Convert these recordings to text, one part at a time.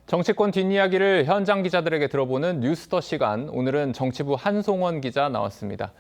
정치권 뒷이야기를 현장 기자들에게 들어보는 뉴스더 시간. 오늘은 정치부 한송원 기자 나왔습니다.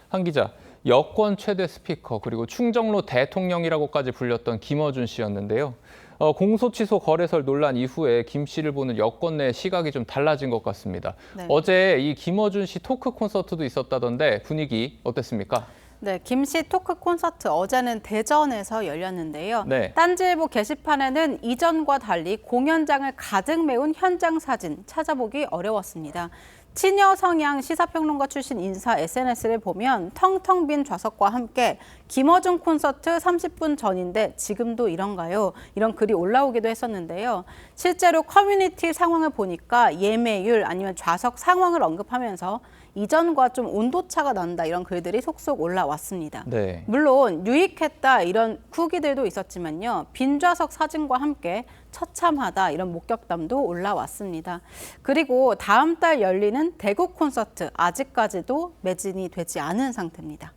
한 기자, 여권 최대 스피커 그리고 충정로 대통령이라고까지 불렸던 김어준 씨였는데요. 공소취소 거래설 논란 이후에 김 씨를 보는 여권 내 시각이 좀 달라진 것 같습니다. 네. 어제 이 김어준 씨 토크 콘서트도 있었다던데 분위기 어땠습니까? 네, 김 씨 토크 콘서트 어제는 대전에서 열렸는데요. 네. 딴지일보 게시판에는 이전과 달리 공연장을 가득 메운 현장 사진 찾아보기 어려웠습니다. 친여 성향 시사평론가 출신 인사 SNS를 보면 텅텅 빈 좌석과 함께 김어준 콘서트 30분 전인데 지금도 이런가요? 이런 글이 올라오기도 했었는데요. 실제로 커뮤니티 상황을 보니까 예매율 아니면 좌석 상황을 언급하면서 이전과 좀 온도차가 난다 이런 글들이 속속 올라왔습니다. 네. 물론 유익했다 이런 후기들도 있었지만요. 빈 좌석 사진과 함께 처참하다 이런 목격담도 올라왔습니다. 그리고 다음 달 열리는 대구 콘서트 아직까지도 매진이 되지 않은 상태입니다.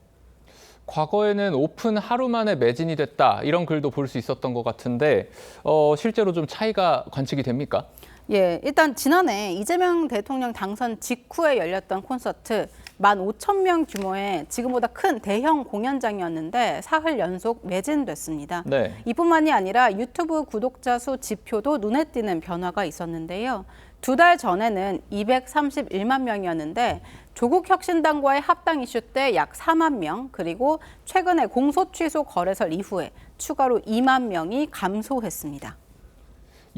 과거에는 오픈 하루 만에 매진이 됐다 이런 글도 볼 수 있었던 것 같은데 실제로 좀 차이가 관측이 됩니까? 예, 일단 지난해 이재명 대통령 당선 직후에 열렸던 콘서트 15,000명 규모의 지금보다 큰 대형 공연장이었는데 사흘 연속 매진됐습니다. 네. 이뿐만이 아니라 유튜브 구독자 수 지표도 눈에 띄는 변화가 있었는데요. 2달 전에는 231만 명이었는데 조국 혁신당과의 합당 이슈 때 약 4만 명, 그리고 최근에 공소 취소 거래설 이후에 추가로 2만 명이 감소했습니다.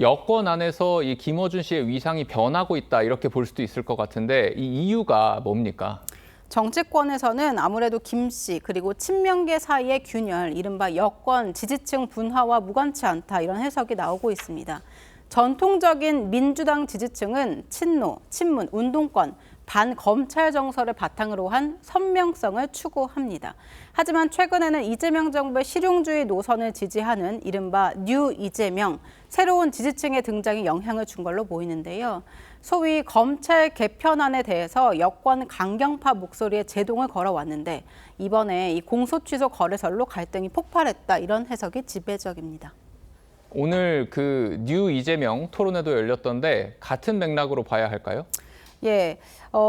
여권 안에서 이 김어준 씨의 위상이 변하고 있다 이렇게 볼 수도 있을 것 같은데 이 이유가 뭡니까? 정치권에서는 아무래도 김 씨 그리고 친명계 사이의 균열, 이른바 여권 지지층 분화와 무관치 않다 이런 해석이 나오고 있습니다. 전통적인 민주당 지지층은 친노, 친문, 운동권, 반검찰 정서를 바탕으로 한 선명성을 추구합니다. 하지만 최근에는 이재명 정부의 실용주의 노선을 지지하는 이른바 뉴 이재명, 새로운 지지층의 등장이 영향을 준 걸로 보이는데요. 소위 검찰 개편안에 대해서 여권 강경파 목소리에 제동을 걸어왔는데 이번에 이 공소취소 거래설로 갈등이 폭발했다 이런 해석이 지배적입니다. 오늘 그 뉴 이재명 토론회도 열렸던데 같은 맥락으로 봐야 할까요? 예,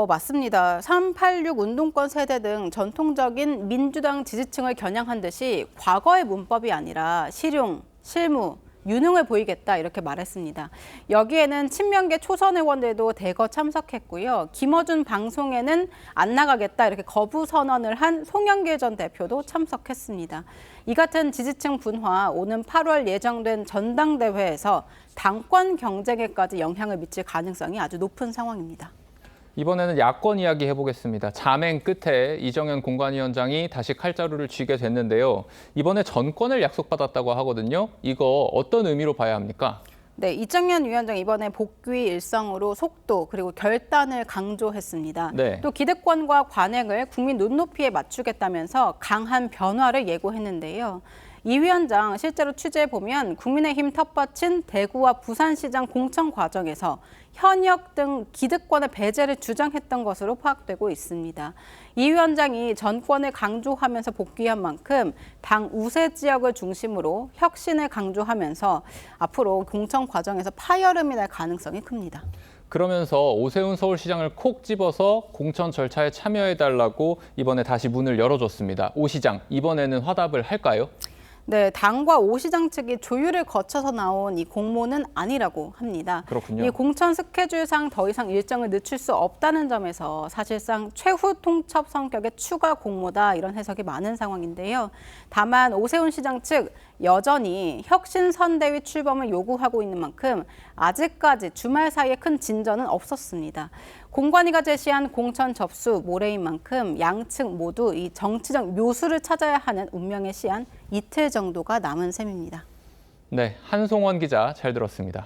맞습니다. 386 운동권 세대 등 전통적인 민주당 지지층을 겨냥한 듯이 과거의 문법이 아니라 실용, 실무, 유능을 보이겠다 이렇게 말했습니다. 여기에는 친명계 초선 의원들도 대거 참석했고요. 김어준 방송에는 안 나가겠다 이렇게 거부 선언을 한 송영길 전 대표도 참석했습니다. 이 같은 지지층 분화 오는 8월 예정된 전당대회에서 당권 경쟁에까지 영향을 미칠 가능성이 아주 높은 상황입니다. 이번에는 야권 이야기 해보겠습니다. 자맹 끝에 이정현 공관위원장이 다시 칼자루를 쥐게 됐는데요. 이번에 전권을 약속받았다고 하거든요. 이거 어떤 의미로 봐야 합니까? 네, 이정현 위원장 이번에 복귀 일성으로 속도 그리고 결단을 강조했습니다. 네. 또 기득권과 관행을 국민 눈높이에 맞추겠다면서 강한 변화를 예고했는데요. 이 위원장 실제로 취재해보면 국민의힘 텃밭인 대구와 부산시장 공천 과정에서 현역 등 기득권의 배제를 주장했던 것으로 파악되고 있습니다. 이 위원장이 전권을 강조하면서 복귀한 만큼 당 우세 지역을 중심으로 혁신을 강조하면서 앞으로 공천 과정에서 파열음이 날 가능성이 큽니다. 그러면서 오세훈 서울시장을 콕 집어서 공천 절차에 참여해달라고 이번에 다시 문을 열어줬습니다. 오 시장, 이번에는 화답을 할까요? 네, 당과 오 시장 측이 조율을 거쳐서 나온 이 공모는 아니라고 합니다. 그렇군요. 이 공천 스케줄상 더 이상 일정을 늦출 수 없다는 점에서 사실상 최후 통첩 성격의 추가 공모다 이런 해석이 많은 상황인데요. 다만 오세훈 시장 측 여전히 혁신 선대위 출범을 요구하고 있는 만큼 아직까지 주말 사이에 큰 진전은 없었습니다. 공관위가 제시한 공천 접수 모레인 만큼 양측 모두 이 정치적 묘수를 찾아야 하는 운명의 시한 이틀 정도가 남은 셈입니다. 네, 한송원 기자 잘 들었습니다.